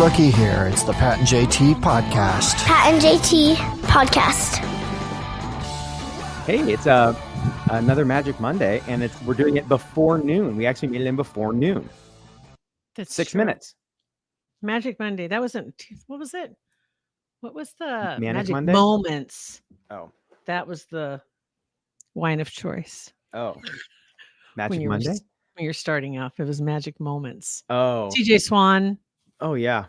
Rookie here. It's the Pat and JT podcast. Pat and JT podcast. Hey, it's another Magic Monday, and we're doing it before noon. We actually made it in before noon. That's 6 true. minutes. Magic Monday. That wasn't. What was it? What was the Magic Monday? Moments? Oh, that was the wine of choice. Oh, Magic Monday. When you're starting off, it was Magic Moments. Oh, TJ Swan. Oh yeah.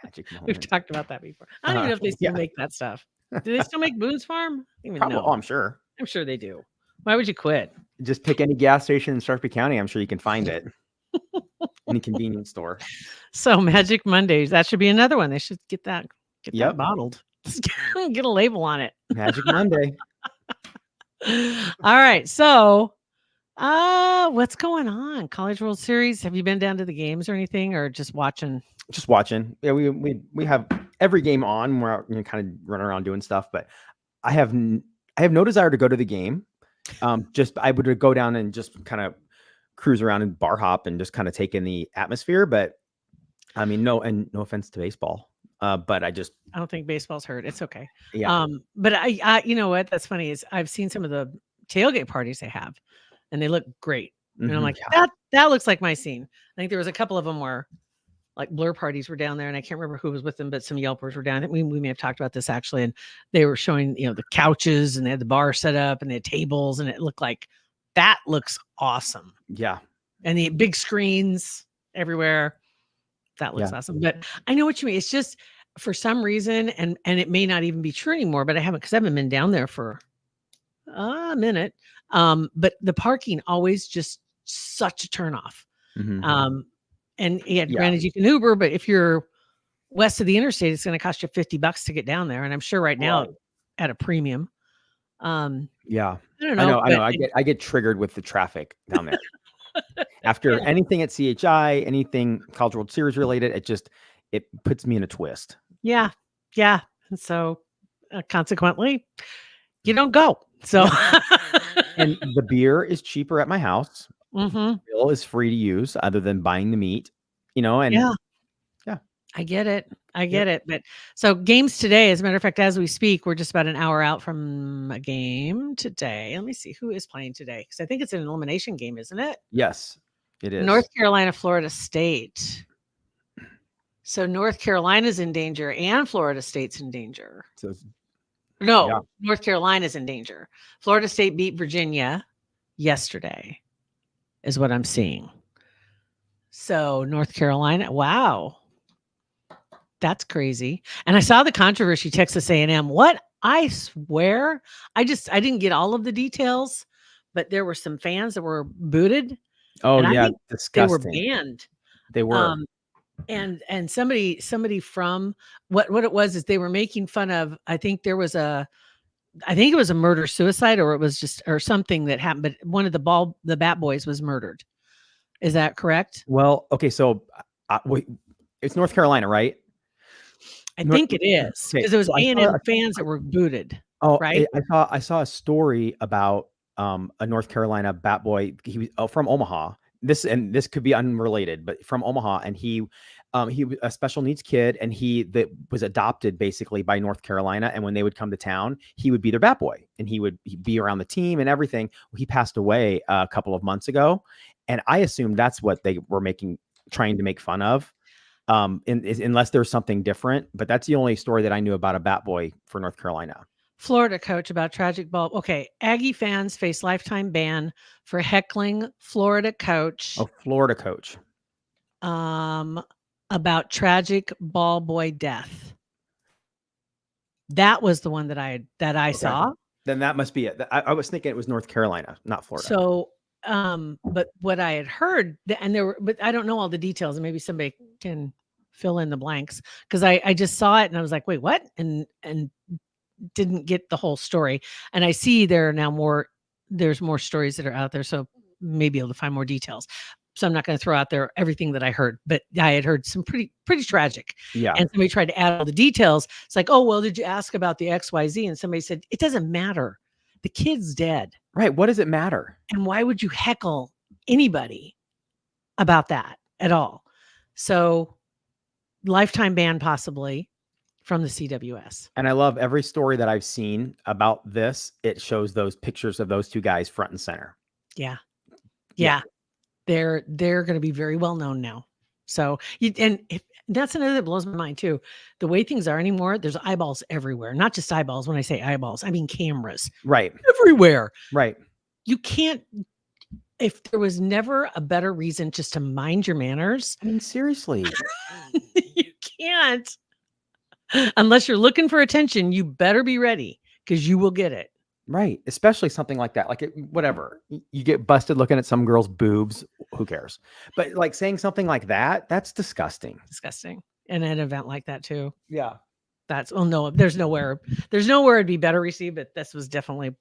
Magic Moments. We've talked about that before. I don't even know if they still make that stuff. Do they still make Boone's Farm? I don't even know. Oh, I'm sure. I'm sure they do. Why would you quit? Just pick any gas station in Sarpy County. I'm sure you can find it. Any convenience store. So Magic Mondays. That should be another one. They should get that that bottled. Get a label on it. Magic Monday. All right. So what's going on? College World Series. Have you been down to the games or anything, or just watching? Just watching. Yeah, we have every game on. We're out, kind of running around doing stuff, but I have no desire to go to the game. I would go down and just kind of cruise around and bar hop and just kind of take in the atmosphere. But I mean, no offense to baseball. But I don't think baseball's hurt. It's okay. Yeah. But I you know what? That's funny is I've seen some of the tailgate parties they have, and they look great. And I'm like, that looks like my scene. I think there was a couple of them where like Blur parties were down there, and I can't remember who was with them, but some Yelpers were down. We may have talked about this actually, and they were showing the couches, and they had the bar set up, and they had tables, and it looked like that looks awesome. Yeah, and the big screens everywhere. That looks awesome. But I know what you mean. It's just for some reason, and it may not even be true anymore, but I haven't been down there for a minute. But the parking always just such a turnoff. Mm-hmm. And granted, you can Uber, but if you're west of the interstate, it's going to cost you $50 to get down there. And I'm sure right now at a premium. Yeah, I don't know. I know. I get triggered with the traffic down there. After anything at CHI, anything College World Series related, it puts me in a twist. Yeah. Yeah. And so consequently, you don't go. So, and the beer is cheaper at my house. Mm-hmm. Bill is free to use other than buying the meat, and yeah, I get it. But so games today, as a matter of fact, as we speak, we're just about an hour out from a game today. Let me see who is playing today. Cause I think it's an elimination game, isn't it? Yes, it is. North Carolina, Florida State. So North Carolina's in danger and Florida State's in danger. North Carolina's in danger. Florida State beat Virginia yesterday. Is what I'm seeing. So North Carolina, wow, that's crazy. And I saw the controversy, Texas A&M. What? I swear, I didn't get all of the details, but there were some fans that were booted. Oh yeah, disgusting. They were banned. They were. And somebody from what it was is they were making fun of. I think it was a murder suicide, or it was just or something that happened. But one of the Bat Boys was murdered. Is that correct? Well, okay, so it's North Carolina, right? I think it is because it was A&M fans that were booted. Oh, right. I saw a story about a North Carolina Bat Boy. He was from Omaha. This could be unrelated, but from Omaha, and he He was a special needs kid, and that was adopted basically by North Carolina. And when they would come to town, he would be their bat boy, and he'd be around the team and everything. He passed away a couple of months ago, and I assumed that's what they were trying to make fun of. Unless there's something different, but that's the only story that I knew about a bat boy for North Carolina. Florida coach about tragic ball. Okay. Aggie fans face lifetime ban for heckling Florida coach. Oh, Florida coach. About tragic ball boy death. That was the one that I saw. Then that must be it. I was thinking it was North Carolina, not Florida. So, but what I had heard, but I don't know all the details, and maybe somebody can fill in the blanks, because I just saw it and I was like, wait, what? And didn't get the whole story. And I see there's more stories that are out there, so maybe able to find more details. So I'm not going to throw out there everything that I heard, but I had heard some pretty tragic. Yeah. And somebody tried to add all the details. It's like, oh, well, did you ask about the XYZ? And somebody said, it doesn't matter. The kid's dead. Right. What does it matter? And why would you heckle anybody about that at all? So lifetime ban possibly from the CWS. And I love every story that I've seen about this. It shows those pictures of those two guys front and center. Yeah. They're going to be very well known now. So, that's another that blows my mind too. The way things are anymore, there's eyeballs everywhere. Not just eyeballs. When I say eyeballs, I mean cameras. Right. Everywhere. Right. You can't, if there was never a better reason just to mind your manners. I mean, seriously. You can't. Unless you're looking for attention, you better be ready, because you will get it. Right. Especially something like that. Like whatever. You get busted looking at some girl's boobs. Who cares? But like saying something like that, that's disgusting. Disgusting. And an event like that too. Yeah. No, there's nowhere it'd be better received, but this was definitely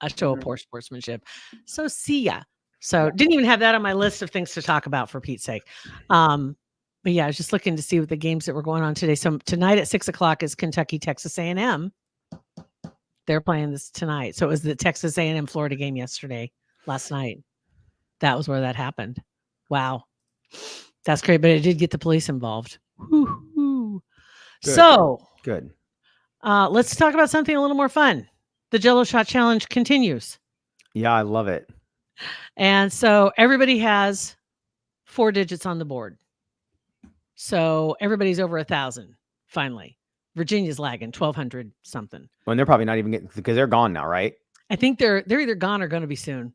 a show of poor sportsmanship. So see ya. So didn't even have that on my list of things to talk about, for Pete's sake. But yeah, I was just looking to see what the games that were going on today. So tonight at 6:00 is Kentucky, Texas A&M. They're playing this tonight. So it was the Texas A&M Florida game last night. That was where that happened. Wow. That's great. But it did get the police involved. Woo-hoo. Good. So good. Let's talk about something a little more fun. The Jello Shot Challenge continues. Yeah, I love it. And so everybody has 4 digits on the board. So everybody's over 1,000 finally. Virginia's lagging 1,200 something. Well, and they're probably not even getting, because they're gone now, right? I think they're either gone or going to be soon.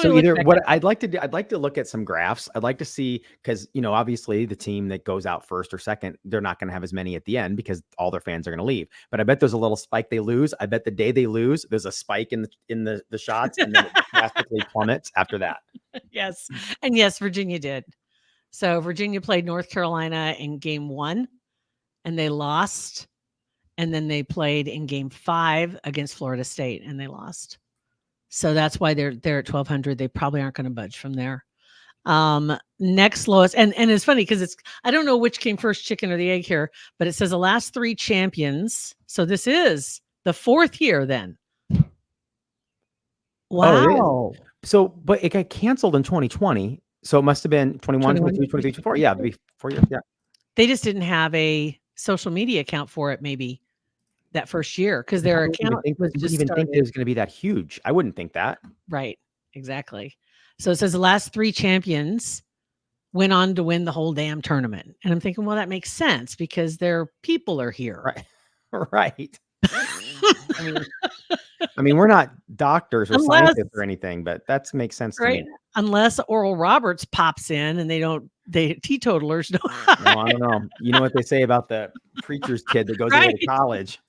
So either what I'd like to do, I'd like to look at some graphs. I'd like to see, because obviously the team that goes out first or second, they're not going to have as many at the end because all their fans are going to leave. But I bet there's a little spike they lose. I bet the day they lose, there's a spike in the shots, and then it drastically plummets after that. Yes, and yes, Virginia did. So Virginia played North Carolina in game 1, and they lost. And then they played in game 5 against Florida State, and they lost. So that's why they're at 1,200. They probably aren't going to budge from there. Next lowest, and it's funny because I don't know which came first, chicken or the egg here, but it says the last 3 champions. So this is the 4th year then. Wow. Oh, so, but it got canceled in 2020. So it must have been 21, 22, 23, 24. Yeah, it'd be 4 years. Yeah. They just didn't have a social media account for it maybe that first year, because their account was just even think it was going to be that huge. I wouldn't think that. Right. Exactly. So it says the last 3 champions went on to win the whole damn tournament. And I'm thinking, well, that makes sense because their people are here. Right. Right. I mean, we're not doctors or scientists or anything, but that makes sense to me. Unless Oral Roberts pops in and they teetotalers don't. No, I don't know. You know what they say about the preacher's kid that goes away to college.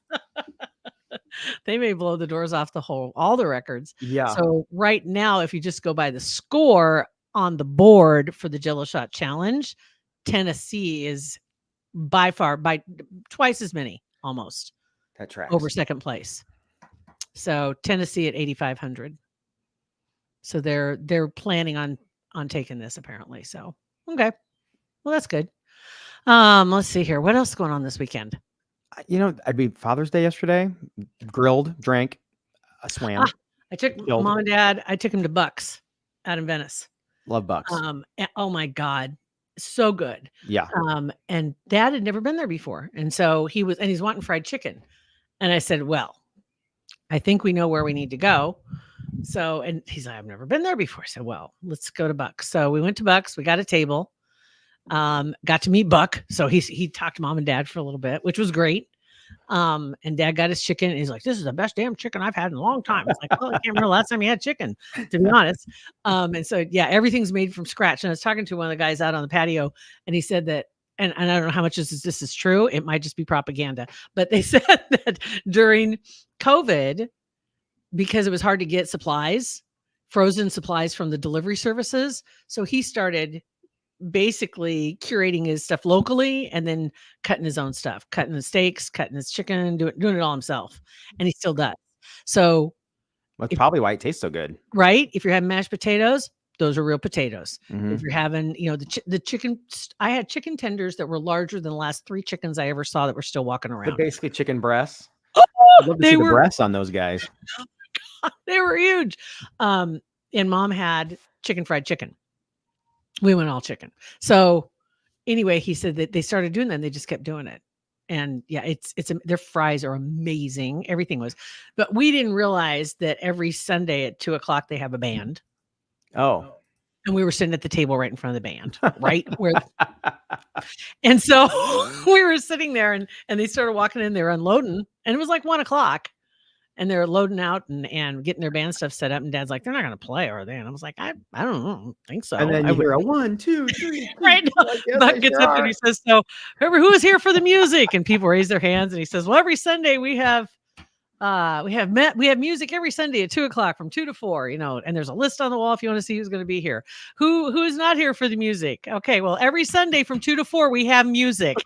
They may blow the doors off all the records. Yeah. So right now, if you just go by the score on the board for the Jello Shot Challenge, Tennessee is by twice as many, almost. That tracks. Over second place. So Tennessee at 8,500. So they're planning on taking this apparently. So okay, well that's good. Let's see here. What else is going on this weekend? I'd be Father's Day yesterday. Grilled, drank, swam. I took Mom and Dad. I took them to Bucks out in Venice. Love Bucks. Oh my God, So good. Yeah. And Dad had never been there before. And so he's wanting fried chicken. And I said, well, I think we know where we need to go. So, and he's like, I've never been there before. I said, well, let's go to Buck's. So we went to Buck's, we got a table, got to meet Buck. So he talked to Mom and Dad for a little bit, which was great. And Dad got his chicken. And he's like, this is the best damn chicken I've had in a long time. It's like, well, I can't remember the last time he had chicken, to be honest. And so, yeah, everything's made from scratch. And I was talking to one of the guys out on the patio, and he said that, and I don't know how much this is true. It might just be propaganda, but they said that during COVID, because it was hard to get supplies, frozen supplies from the delivery services. So he started basically curating his stuff locally and then cutting his own stuff, cutting the steaks, cutting his chicken, doing it all himself. And he still does. So that's probably why it tastes so good. Right? If you're having mashed potatoes, those are real potatoes. Mm-hmm. If you're having, the chicken, I had chicken tenders that were larger than the last 3 chickens I ever saw that were still walking around. They're basically chicken breasts. Oh, I'd love to see the breasts on those guys. They were huge. And Mom had fried chicken. We went all chicken. So anyway, he said that they started doing that and they just kept doing it. And yeah, their fries are amazing. Everything was, but we didn't realize that every Sunday at 2:00 they have a band. Oh. And we were sitting at the table right in front of the band, right? And so we were sitting there and they started walking in, they were unloading, and it was like 1:00. And they're loading out and getting their band stuff set up. And Dad's like, they're not going to play, are they? And I was like, I don't know. I don't think so. And then you hear a 1, 2, 3. Right. Buck gets up and he says, so who is here for the music? And people raise their hands. And he says, well, every Sunday we have music every Sunday at 2:00 from 2 to 4, and there's a list on the wall if you want to see who's going to be here. Who is not here for the music? Okay. Well, every Sunday from 2 to 4, we have music.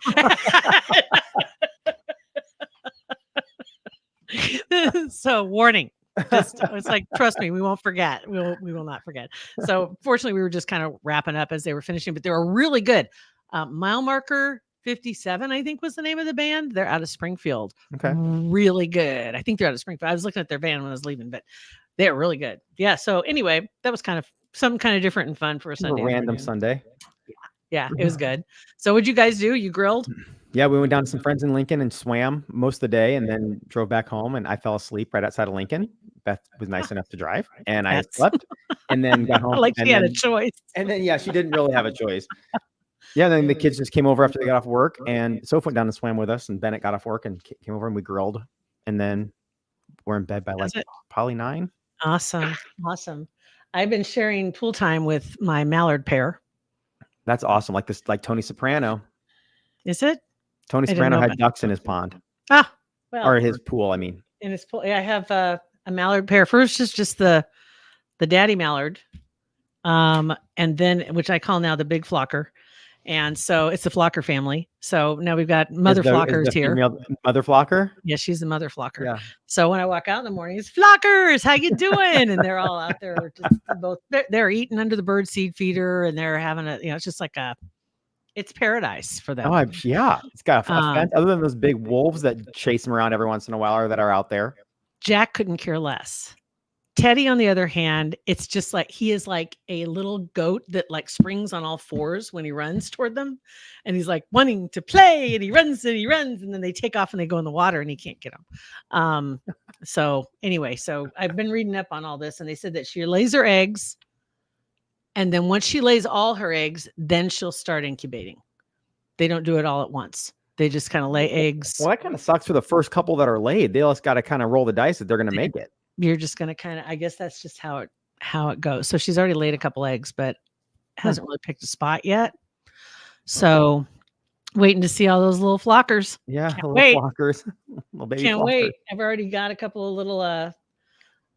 So warning, it's like, trust me, we won't forget. We will not forget. So fortunately we were just kind of wrapping up as they were finishing, but they were really good. Mile Marker 57, I think was the name of the band. They're out of Springfield. Okay. Really good. I think they're out of Springfield. I was looking at their van when I was leaving, but they're really good. Yeah. So anyway, that was kind of something kind of different and fun for a Sunday. A random Sunday. Yeah, it was good. So what'd you guys do? You grilled? Yeah, we went down to some friends in Lincoln and swam most of the day and then drove back home, and I fell asleep right outside of Lincoln. Beth was nice enough to drive, and I slept and then got home. Like she had a choice. And then, yeah, she didn't really have a choice. Yeah, then the kids just came over after they got off work, and Soph went down and swam with us, and Bennett got off work and came over and we grilled, and then we're in bed by probably 9. Awesome. I've been sharing pool time with my mallard pair. That's awesome. Like Tony Soprano. Is it? Tony Soprano had ducks in his pond. Ah, well, or his pool, I mean. In his pool. Yeah, I have a mallard pair. First is just the daddy mallard. And then, which I call now the big flocker. And so it's the flocker family. So now we've got mother flockers here. Mother flocker? Yeah, she's the mother flocker. Yeah. So when I walk out in the morning, it's flockers, how you doing? And they're all out there they're eating under the bird seed feeder, and they're having it's just like it's paradise for them. Oh, yeah. It's got a fence, other than those big wolves that chase them around every once in a while or that are out there. Jack couldn't care less. Teddy, on the other hand, it's just like he is like a little goat that like springs on all fours when he runs toward them. And he's like wanting to play, and he runs and then they take off and they go in the water and he can't get them. So anyway, so I've been reading up on all this, and they said that she lays her eggs. And then once she lays all her eggs, then she'll start incubating. They don't do it all at once. They just kind of lay eggs. Well, that kind of sucks for the first couple that are laid. They just got to kind of roll the dice that they're going to make it. You're just going to kind of, I guess that's just how it goes. So she's already laid a couple eggs, but hasn't really picked a spot yet. So waiting to see all those little flockers. Yeah. Can't wait. Flockers. Little baby Can't flockers. wait. I've already got a couple of little, I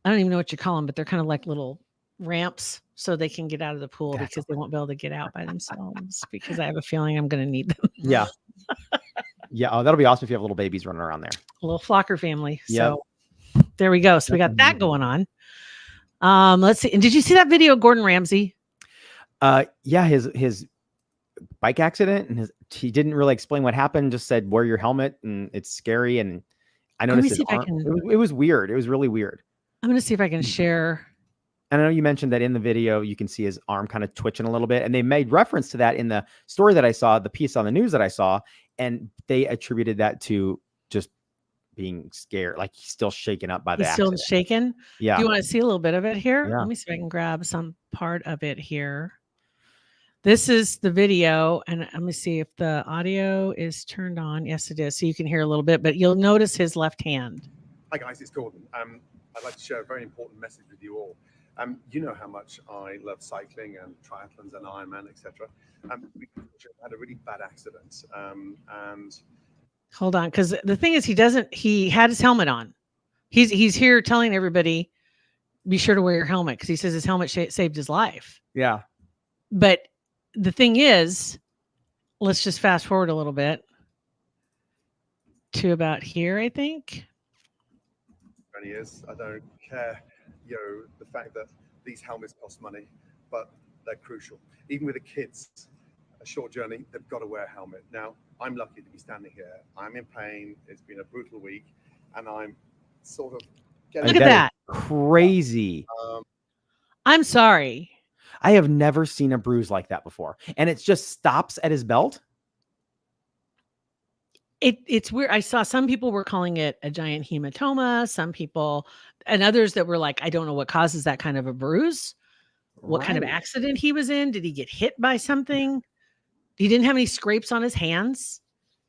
don't even know what you call them, but they're kind of like little ramps so they can get out of the pool because they won't be able to get out by themselves, because I have a feeling I'm going to need them. Yeah. Yeah. Oh, that'll be awesome if you have little babies running around there. A little flocker family. Yep. So there we go. So we got that going on. Let's see. And did you see that video of Gordon Ramsay? Yeah, his bike accident, and he didn't really explain what happened, just said wear your helmet and it's scary. And I noticed it was weird. It was really weird. I'm going to see if I can share. And I know you mentioned that in the video, you can see his arm kind of twitching a little bit. And they made reference to that in the story that I saw, the piece on the news that I saw. And they attributed that to just being scared, like he's still shaken up by the accident. Still shaken? Yeah. Do you want to see a little bit of it here? Yeah. Let me see if I can grab some part of it here. This is the video, and let me see if the audio is turned on. Yes, it is. So you can hear a little bit, but you'll notice his left hand. Hi guys, it's Gordon. I'd like to share a very important message with you all. You know how much I love cycling and triathlons and Ironman, etc. We had a really bad accident, and hold on, because the thing is, he had his helmet on. He's here telling everybody, be sure to wear your helmet, because he says his helmet saved his life. Yeah. But the thing is, let's just fast forward a little bit to about here, I think. 20 years, I don't care, the fact that these helmets cost money, but they're crucial. Even with the kids, a short journey, they've got to wear a helmet. Now, I'm lucky to be standing here. I'm in pain. It's been a brutal week, and I'm sort of getting... Look at that. Crazy. I'm sorry. I have never seen a bruise like that before. And it just stops at his belt. It's weird. I saw some people were calling it a giant hematoma. Some people and others that were like, I don't know what causes that kind of a bruise. What kind of accident he was in? Did he get hit by something? He didn't have any scrapes on his hands.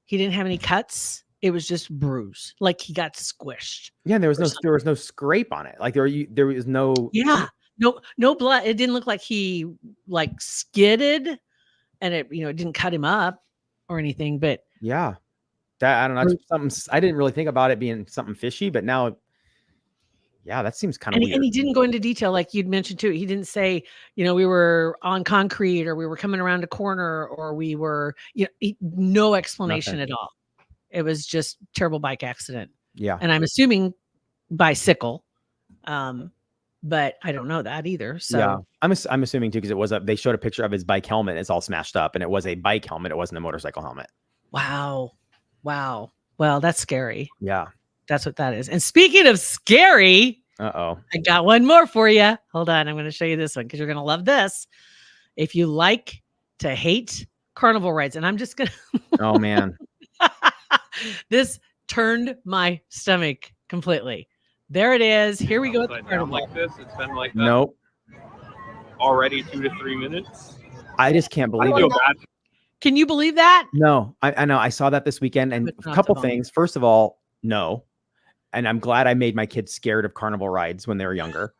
He didn't have any cuts. It was just bruise, like he got squished. Yeah, there was no scrape on it. Like there was no. Yeah. No blood. It didn't look like he like skidded, and it didn't cut him up or anything. But yeah, that I don't know. It's something I didn't really think about it being something fishy, but now, yeah, that seems kind of weird. And he didn't go into detail like you'd mentioned too. He didn't say we were on concrete or we were coming around a corner or we were no explanation at all. It was just terrible bike accident. Yeah, and I'm assuming bicycle. But I don't know that either. So yeah, I'm assuming too, because they showed a picture of his bike helmet. It's all smashed up, and it was a bike helmet. It wasn't a motorcycle helmet. Wow. Well, that's scary. Yeah, that's what that is. And speaking of scary, I got one more for you. Hold on, I'm going to show you this one because you're going to love this. If you like to hate carnival rides, and I'm just going to. Oh man, this turned my stomach completely. There it is. Here we go. Like this, it's been like that. Nope. Already 2 to 3 minutes. I just can't believe it. Can you believe that? No, I know. I saw that this weekend, and a couple things. First of all, no, and I'm glad I made my kids scared of carnival rides when they were younger.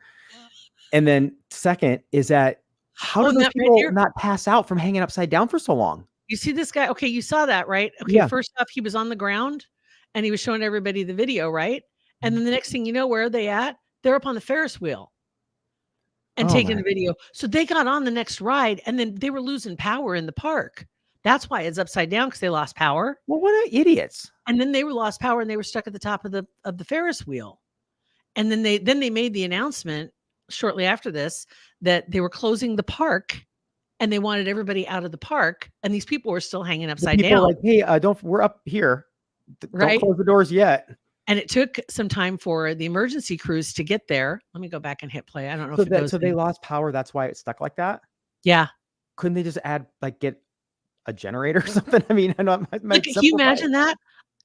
And then second is that how do those people not pass out from hanging upside down for so long? You see this guy? Okay, you saw that, right? Okay, yeah. First off, he was on the ground, and he was showing everybody the video, right? And then the next thing you know, where are they at? They're up on the Ferris wheel and taking the video. So they got on the next ride, and then they were losing power in the park. That's why it's upside down, because they lost power. Well, what idiots! And then they were lost power, and they were stuck at the top of the Ferris wheel. And then they made the announcement shortly after this that they were closing the park, and they wanted everybody out of the park. And these people were still hanging upside down. Like, hey, we're up here. Don't close the doors yet. And it took some time for the emergency crews to get there. Let me go back and hit play. I don't know if it goes. So they lost power. That's why it's stuck like that. Yeah. Couldn't they just get a generator or something? I mean, I know. Can you imagine that?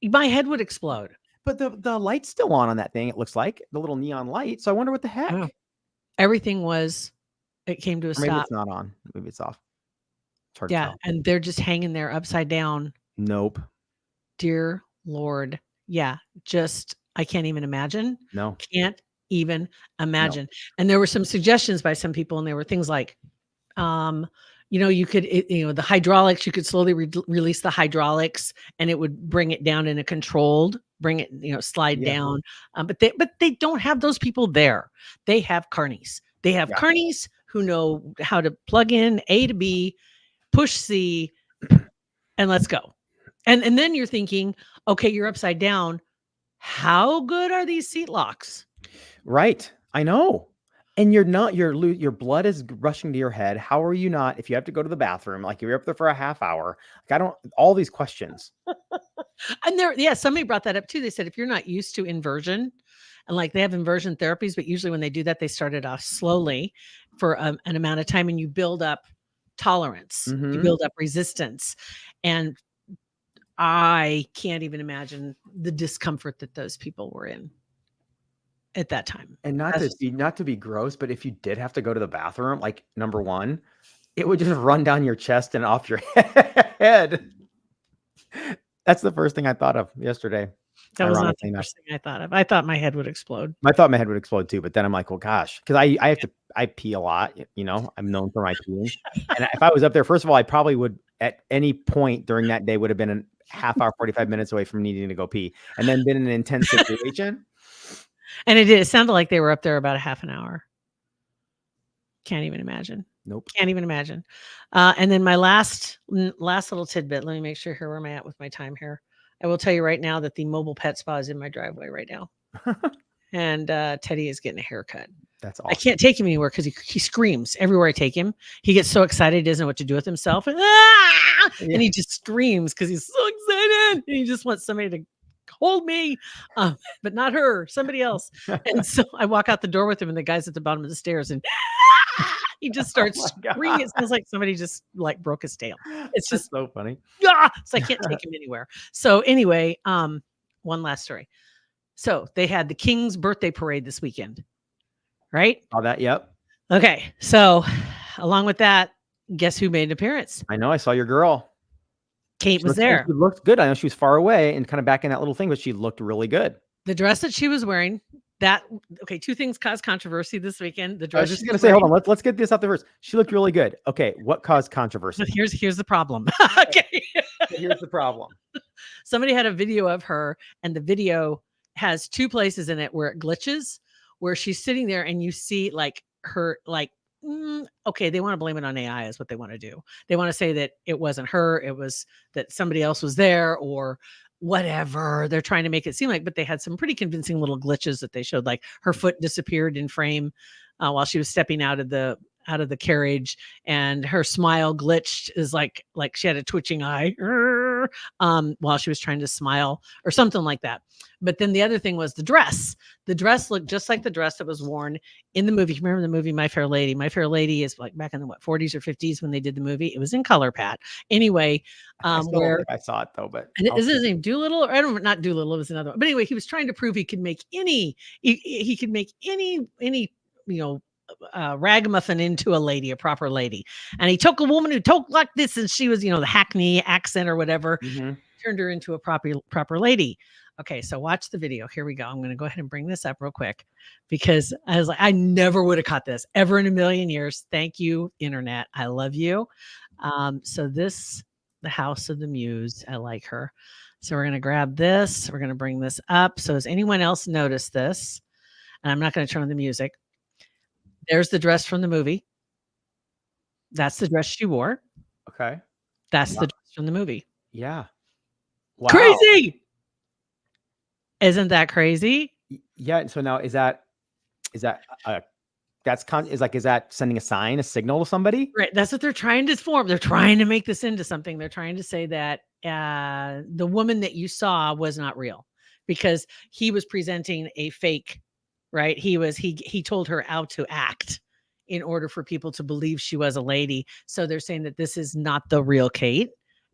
My head would explode. But the light's still on that thing. It looks like the little neon light. So I wonder what the heck. Oh. Everything it came to a stop. Maybe it's not on. Maybe it's off. It's hard to tell. And they're just hanging there upside down. Nope. Dear Lord. Yeah, I can't even imagine. No. Can't even imagine. No. And there were some suggestions by some people, and there were things like, you could, the hydraulics, you could slowly release the hydraulics, and it would bring it down in a controlled, slide down. But they don't have those people there. They have carnies. They have carnies who know how to plug in A to B, push C, and let's go. And then you're thinking, okay, you're upside down. How good are these seat locks? Right. I know. And your blood is rushing to your head. How are you not, if you have to go to the bathroom, like you're up there for a half hour, all these questions. And somebody brought that up too. They said, if you're not used to inversion, And like they have inversion therapies, but usually when they do that, they start it off slowly for an amount of time, and you build up tolerance, you build up resistance. And I can't even imagine the discomfort that those people were in at that time. And not to be gross, but if you did have to go to the bathroom, like number one, it would just run down your chest and off your head. That's the first thing I thought of yesterday. That was not the first thing I thought of. I thought my head would explode. I thought my head would explode too, but then I'm like, well, gosh, because I pee a lot. You know, I'm known for my peeing. And if I was up there, first of all, I probably would at any point during that day would have been a half hour, 45 minutes away from needing to go pee, and then been in an intense situation. And it sounded like they were up there about a half an hour. Can't even imagine. Nope. Can't even imagine. And then my last little tidbit. Let me make sure here where am I at with my time here. I will tell you right now that the mobile pet spa is in my driveway right now. And Teddy is getting a haircut. That's awesome. I can't take him anywhere because he screams everywhere I take him. He gets so excited, he doesn't know what to do with himself. And he just screams because he's so excited. And he just wants somebody to hold me, but not her, somebody else. And so I walk out the door with him, and the guy's at the bottom of the stairs, and he just starts screaming. It sounds like somebody just like broke his tail. It's just so funny. So I can't take him anywhere. So anyway, one last story. So they had the King's birthday parade this weekend, right? All that, yep. Okay, so along with that, guess who made an appearance? I know. I saw your girl. Kate was there. She looked good. I know she was far away and kind of back in that little thing, but she looked really good. The dress that she was wearing. Two things caused controversy this weekend. The dress. I was just gonna say, hold on, let's get this out there first. She looked really good. Okay, what caused controversy? But here's the problem. Okay, here's the problem. Somebody had a video of her, and the video has two places in it where it glitches, where she's sitting there, and you see like her like. Okay, they want to blame it on AI is what they want to do. They want to say that it wasn't her, it was that somebody else was there or whatever. They're trying to make it seem like, but they had some pretty convincing little glitches that they showed, like her foot disappeared in frame while she was stepping out of the carriage, and her smile glitched is like she had a twitching eye while she was trying to smile or something like that. But then the other thing was the dress. The dress looked just like the dress that was worn in the movie. Remember the movie My Fair Lady? My Fair Lady is like back in the 40s or 50s when they did the movie. It was in color, Pat. Anyway, where I saw it though, but is his name Doolittle? Or I don't not Doolittle. It was another one. But anyway, he was trying to prove he could make any ragamuffin into a lady, a proper lady. And he took a woman who talked like this, and she was, the Hackney accent or whatever, turned her into a proper lady. Okay, so watch the video. Here we go. I'm going to go ahead and bring this up real quick because I was like, I never would have caught this ever in a million years. Thank you, internet. I love you. So this, the House of the Muse. I like her. So we're going to grab this. We're going to bring this up. So has anyone else noticed this? And I'm not going to turn on the music. There's the dress from the movie. That's the dress she wore. Okay. That's the dress from the movie. Yeah. Wow. Crazy. Isn't that crazy? Yeah. So now is that sending a sign, a signal to somebody? Right. That's what they're trying to form. They're trying to make this into something. They're trying to say that the woman that you saw was not real because he was presenting a fake, right? He told her how to act in order for people to believe she was a lady. So they're saying that this is not the real Kate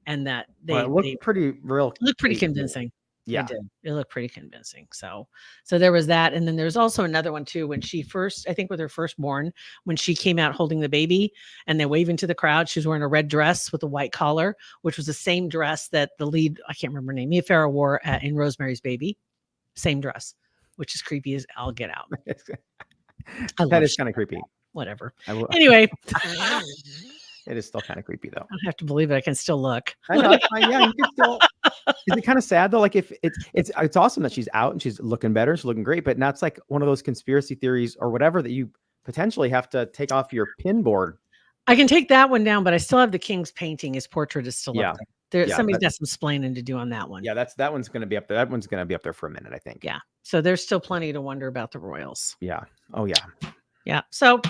and that they looked pretty real. Looked pretty convincing. Yeah, it looked pretty convincing. So there was that. And then there's also another one too, when she first, I think with her firstborn, when she came out holding the baby and then waving to the crowd, she was wearing a red dress with a white collar, which was the same dress that the lead, I can't remember her name, Mia Farrow wore in Rosemary's Baby. Same dress, which is creepy as I'll get out. That is kind of creepy. Whatever. Anyway. It is still kind of creepy though. I don't have to believe it. I can still look. I know, yeah, you can still. Is it kind of sad though? Like if it's awesome that she's out and she's looking better, she's looking great, but now it's like one of those conspiracy theories or whatever that you potentially have to take off your pin board. I can take that one down, but I still have the King's painting. His portrait is still up there. Yeah, somebody's got some splaining to do on that one. Yeah, that one's going to be up there. That one's going to be up there for a minute, I think. Yeah. So there's still plenty to wonder about the royals. Yeah. Oh yeah. Yeah. So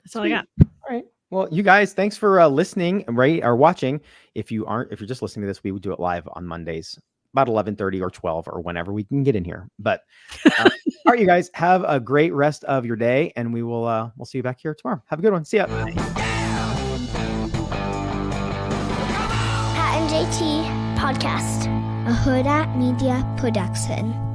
that's all I got. All right. Well, you guys, thanks for listening, right, or watching. If you're just listening to this, we would do it live on Mondays, about 11:30 or 12 or whenever we can get in here. But All right, you guys have a great rest of your day, and we'll see you back here tomorrow. Have a good one. See ya. Pat and JT Podcast, a Hurrdat Media Production.